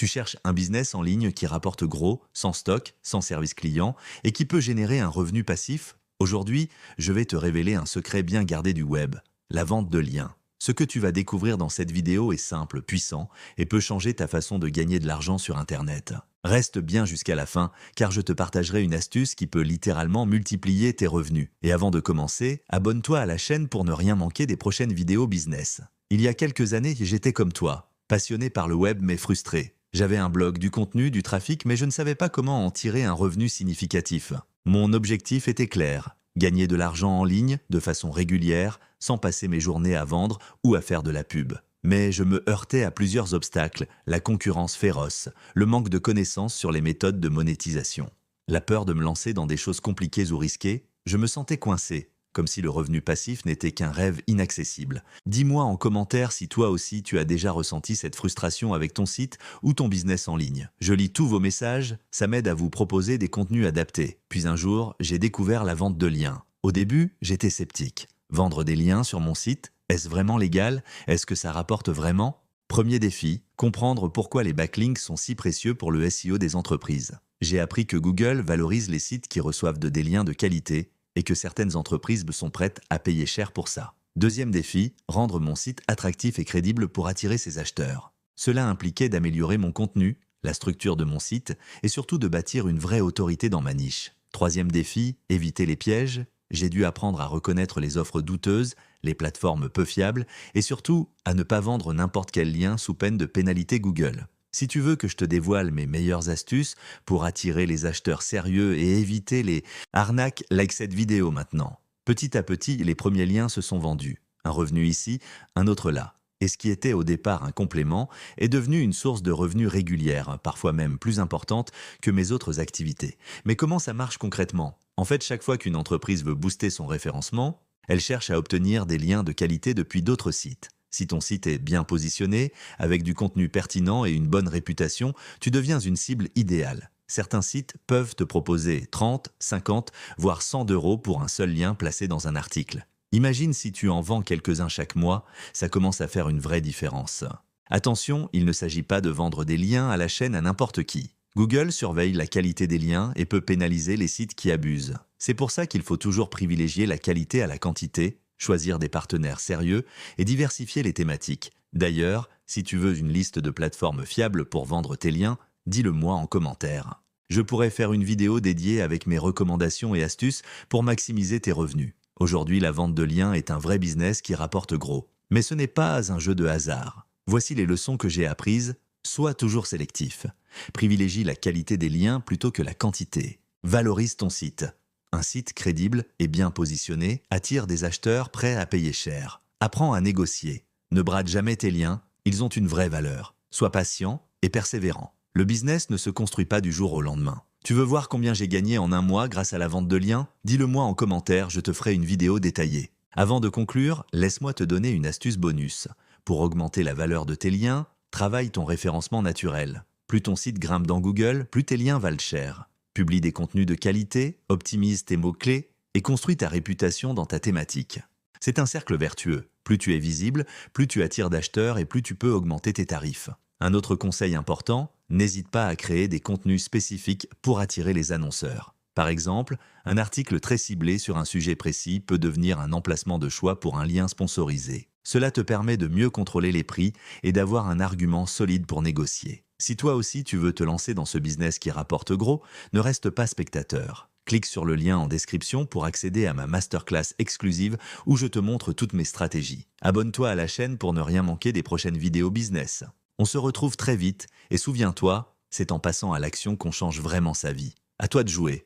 Tu cherches un business en ligne qui rapporte gros, sans stock, sans service client et qui peut générer un revenu passif? Aujourd'hui, je vais te révéler un secret bien gardé du web, la vente de liens. Ce que tu vas découvrir dans cette vidéo est simple, puissant et peut changer ta façon de gagner de l'argent sur Internet. Reste bien jusqu'à la fin, car je te partagerai une astuce qui peut littéralement multiplier tes revenus. Et avant de commencer, abonne-toi à la chaîne pour ne rien manquer des prochaines vidéos business. Il y a quelques années, j'étais comme toi, passionné par le web mais frustré. J'avais un blog, du contenu, du trafic, mais je ne savais pas comment en tirer un revenu significatif. Mon objectif était clair: gagner de l'argent en ligne, de façon régulière, sans passer mes journées à vendre ou à faire de la pub. Mais je me heurtais à plusieurs obstacles: la concurrence féroce, le manque de connaissances sur les méthodes de monétisation, la peur de me lancer dans des choses compliquées ou risquées. Je me sentais coincé, comme si le revenu passif n'était qu'un rêve inaccessible. Dis-moi en commentaire si toi aussi tu as déjà ressenti cette frustration avec ton site ou ton business en ligne. Je lis tous vos messages, ça m'aide à vous proposer des contenus adaptés. Puis un jour, j'ai découvert la vente de liens. Au début, j'étais sceptique. Vendre des liens sur mon site, est-ce vraiment légal? Est-ce que ça rapporte vraiment? Premier défi, comprendre pourquoi les backlinks sont si précieux pour le SEO des entreprises. J'ai appris que Google valorise les sites qui reçoivent des liens de qualité et que certaines entreprises sont prêtes à payer cher pour ça. Deuxième défi, rendre mon site attractif et crédible pour attirer ses acheteurs. Cela impliquait d'améliorer mon contenu, la structure de mon site et surtout de bâtir une vraie autorité dans ma niche. Troisième défi, éviter les pièges. J'ai dû apprendre à reconnaître les offres douteuses, les plateformes peu fiables et surtout à ne pas vendre n'importe quel lien sous peine de pénalité Google. Si tu veux que je te dévoile mes meilleures astuces pour attirer les acheteurs sérieux et éviter les arnaques, like cette vidéo maintenant. Petit à petit, les premiers liens se sont vendus. Un revenu ici, un autre là. Et ce qui était au départ un complément est devenu une source de revenus régulière, parfois même plus importante que mes autres activités. Mais comment ça marche concrètement? En fait, chaque fois qu'une entreprise veut booster son référencement, elle cherche à obtenir des liens de qualité depuis d'autres sites. Si ton site est bien positionné, avec du contenu pertinent et une bonne réputation, tu deviens une cible idéale. Certains sites peuvent te proposer 30, 50, voire 100 € pour un seul lien placé dans un article. Imagine si tu en vends quelques-uns chaque mois, ça commence à faire une vraie différence. Attention, il ne s'agit pas de vendre des liens à la chaîne à n'importe qui. Google surveille la qualité des liens et peut pénaliser les sites qui abusent. C'est pour ça qu'il faut toujours privilégier la qualité à la quantité, choisir des partenaires sérieux et diversifier les thématiques. D'ailleurs, si tu veux une liste de plateformes fiables pour vendre tes liens, dis-le moi en commentaire. Je pourrais faire une vidéo dédiée avec mes recommandations et astuces pour maximiser tes revenus. Aujourd'hui, la vente de liens est un vrai business qui rapporte gros. Mais ce n'est pas un jeu de hasard. Voici les leçons que j'ai apprises. Sois toujours sélectif. Privilégie la qualité des liens plutôt que la quantité. Valorise ton site. Un site crédible et bien positionné attire des acheteurs prêts à payer cher. Apprends à négocier. Ne brade jamais tes liens, ils ont une vraie valeur. Sois patient et persévérant. Le business ne se construit pas du jour au lendemain. Tu veux voir combien j'ai gagné en un mois grâce à la vente de liens? Dis-le-moi en commentaire, je te ferai une vidéo détaillée. Avant de conclure, laisse-moi te donner une astuce bonus. Pour augmenter la valeur de tes liens, travaille ton référencement naturel. Plus ton site grimpe dans Google, plus tes liens valent cher. Publie des contenus de qualité, optimise tes mots-clés et construis ta réputation dans ta thématique. C'est un cercle vertueux. Plus tu es visible, plus tu attires d'acheteurs et plus tu peux augmenter tes tarifs. Un autre conseil important, n'hésite pas à créer des contenus spécifiques pour attirer les annonceurs. Par exemple, un article très ciblé sur un sujet précis peut devenir un emplacement de choix pour un lien sponsorisé. Cela te permet de mieux contrôler les prix et d'avoir un argument solide pour négocier. Si toi aussi tu veux te lancer dans ce business qui rapporte gros, ne reste pas spectateur. Clique sur le lien en description pour accéder à ma masterclass exclusive où je te montre toutes mes stratégies. Abonne-toi à la chaîne pour ne rien manquer des prochaines vidéos business. On se retrouve très vite et souviens-toi, c'est en passant à l'action qu'on change vraiment sa vie. À toi de jouer.